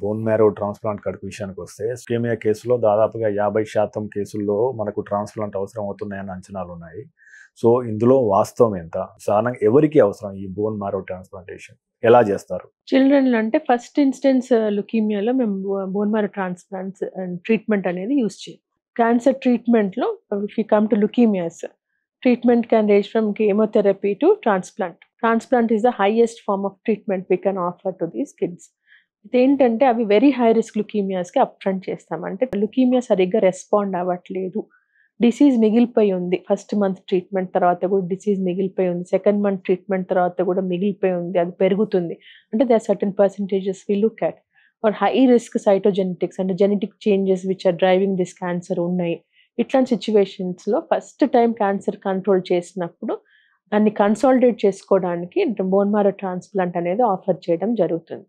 Bone marrow transplant కడుపు విషయానికి వస్తే స్కీమియా కేసులో దాదాపుగా 50% కేసుల్లో మనకు ట్రాన్స్ప్లాంట్ అవసరం అవుతున్నాయన్న అంచనాలు ఉన్నాయి. సో ఇందులో వాస్తవం ఎంత? సాధారణంగా ఎవరికి అవసరం ఈ బోన్ మ్యారో ట్రాన్స్ప్లాంటేషన్? ఎలా చేస్తారు? చిల్డ్రన్ అంటే ఫస్ట్ ఇన్స్టెన్స్ లుకీమియాలో మేము bone marrow transplants and treatment అనేది యూజ్ చేయం. క్యాన్సర్ ట్రీట్మెంట్లో if you come to leukaemias, treatment can range from chemotherapy to transplant. Transplant is the highest form of treatment we can offer to these kids. ఇదేంటంటే అవి very high risk లుకీమియాస్కి up front చేస్తాం. అంటే leukaemia సరిగ్గా respond అవ్వట్లేదు, disease మిగిలిపోయి ఉంది, first month treatment తర్వాత కూడా డిసీజ్ మిగిలిపోయి ఉంది, సెకండ్ మంత్ ట్రీట్మెంట్ తర్వాత కూడా మిగిలిపోయి ఉంది, అది పెరుగుతుంది అంటే they are certain percentages we look at. Are high risk cytogenetics అంటే genetic changes which are driving this cancer ఉన్నాయి. ఇట్లాంటి సిచ్యువేషన్స్లో ఫస్ట్ టైం క్యాన్సర్ కంట్రోల్ చేసినప్పుడు దాన్ని కన్సాలిడేట్ చేసుకోవడానికి బోన్ మ్యారో ట్రాన్స్ప్లాంట్ అనేది ఆఫర్ చేయడం జరుగుతుంది.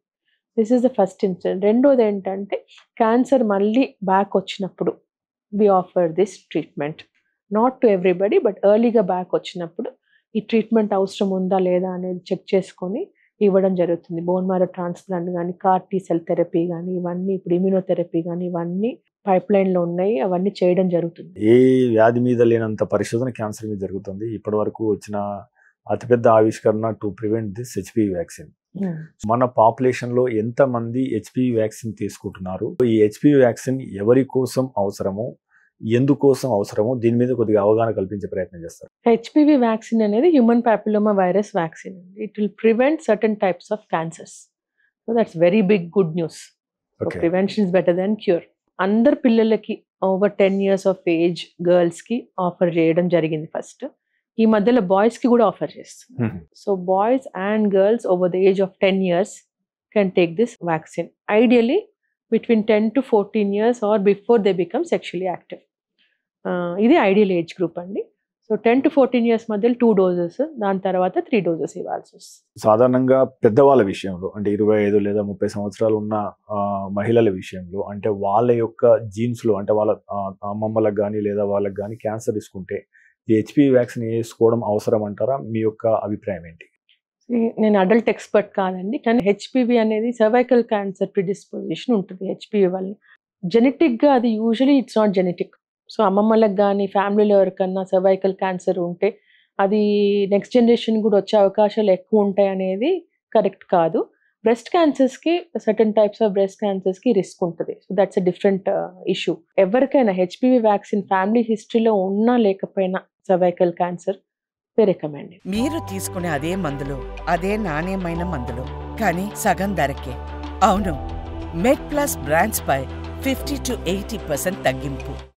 This is the first incident. రెండోది ఏంటంటే క్యాన్సర్ మళ్ళీ బ్యాక్ వచ్చినప్పుడు we offer this treatment. Not to everybody, but ఎర్లీగా బ్యాక్ వచ్చినప్పుడు ఈ ట్రీట్మెంట్ అవసరం ఉందా లేదా అనేది చెక్ చేసుకొని ఇవ్వడం జరుగుతుంది. బోన్ మ్యారో ట్రాన్స్ప్లాంట్ కానీ, కార్ టీ సెల్ థెరపీ కానీ, ఇవన్నీ ఇప్పుడు ఇమ్యూనోథెరపీ కానీ ఇవన్నీ పైప్ లైన్లో ఉన్నాయి, అవన్నీ చేయడం జరుగుతుంది. ఏ వ్యాధి మీద లేనంత పరిశోధన క్యాన్సర్ మీద జరుగుతుంది. ఇప్పటి వరకు వచ్చిన అతిపెద్ద ఆవిష్కరణ to prevent this HPV vaccine. మన పాపులేషన్ లో ఎంత మంది హెచ్పివి వ్యాక్సిన్ తీసుకుంటున్నారు? ఈ హెచ్పివి వ్యాక్సిన్ ఎవరి కోసం అవసరము, ఎందుకోసం అవసరము, దీని మీద కొద్దిగా అవగాహన కల్పించే ప్రయత్నం చేస్తారు. హెచ్పివి వ్యాక్సిన్ అనేది human papilloma virus vaccine. It will prevent certain types of cancers. So that's very big good news. Prevention is better than cure. అందరు పిల్లలకి ఓవర్ 10 years ఆఫ్ ఏజ్ గర్ల్స్కి ఆఫర్ చేయడం జరిగింది ఫస్ట్. ఈ మధ్యలో బాయ్స్కి కూడా ఆఫర్ చేస్తుంది. So boys and girls over the age of 10 years can take this vaccine. Ideally between 10 to 14 years or before they become sexually active. ఇది ఐడియల్ ఏజ్ గ్రూప్ అండి. సో 10 to 14 years మధ్యలో 2 doses, దాని తర్వాత 3 doses ఇవ్వాల్సి వస్తుంది. సాధారణంగా పెద్దవాళ్ళ విషయంలో అంటే 25 లేదా 30 సంవత్సరాలు ఉన్న మహిళల విషయంలో అంటే వాళ్ళ యొక్క జీన్స్లో అంటే వాళ్ళ అమ్మమ్మలకు కానీ లేదా వాళ్ళకి కానీ క్యాన్సర్ తీసుకుంటే ఈ హెచ్పివి వ్యాక్సిన్ వేసుకోవడం అవసరం అంటారా? మీ యొక్క అభిప్రాయం ఏంటి? నేను అడల్ట్ ఎక్స్పర్ట్ కాదండి, కానీ హెచ్పివి అనేది సర్వైకల్ క్యాన్సర్ ప్రిడిస్పోజిషన్ ఉంటుంది. హెచ్పివి వల్ల జెనెటిక్గా అది usually it's not genetic. So అమ్మమ్మలకు కానీ ఫ్యామిలీలో ఎవరికన్నా సర్వైకల్ క్యాన్సర్ ఉంటే అది నెక్స్ట్ జనరేషన్ కూడా వచ్చే అవకాశాలు ఎక్కువ ఉంటాయి అనేది కరెక్ట్ కాదు. బ్రెస్ట్ క్యాన్సర్స్కి సర్టన్ టైప్స్ ఆఫ్ బ్రెస్ట్ క్యాన్సర్స్కి రిస్క్ ఉంటుంది. So that's a different issue. ఎవరికైనా హెచ్పివి వ్యాక్సిన్ ఫ్యామిలీ హిస్టరీలో ఉన్నా లేకపోయినా సర్వైకల్ క్యాన్సర్ రికమెండ్. మీరు తీసుకునే అదే మందులు, అదే నాణ్యమైన మందులు, కానీ సగం ధరకే. అవును, మెడ్ ప్లస్ బ్రాండ్స్ పై 50 to 80% తగ్గింపు.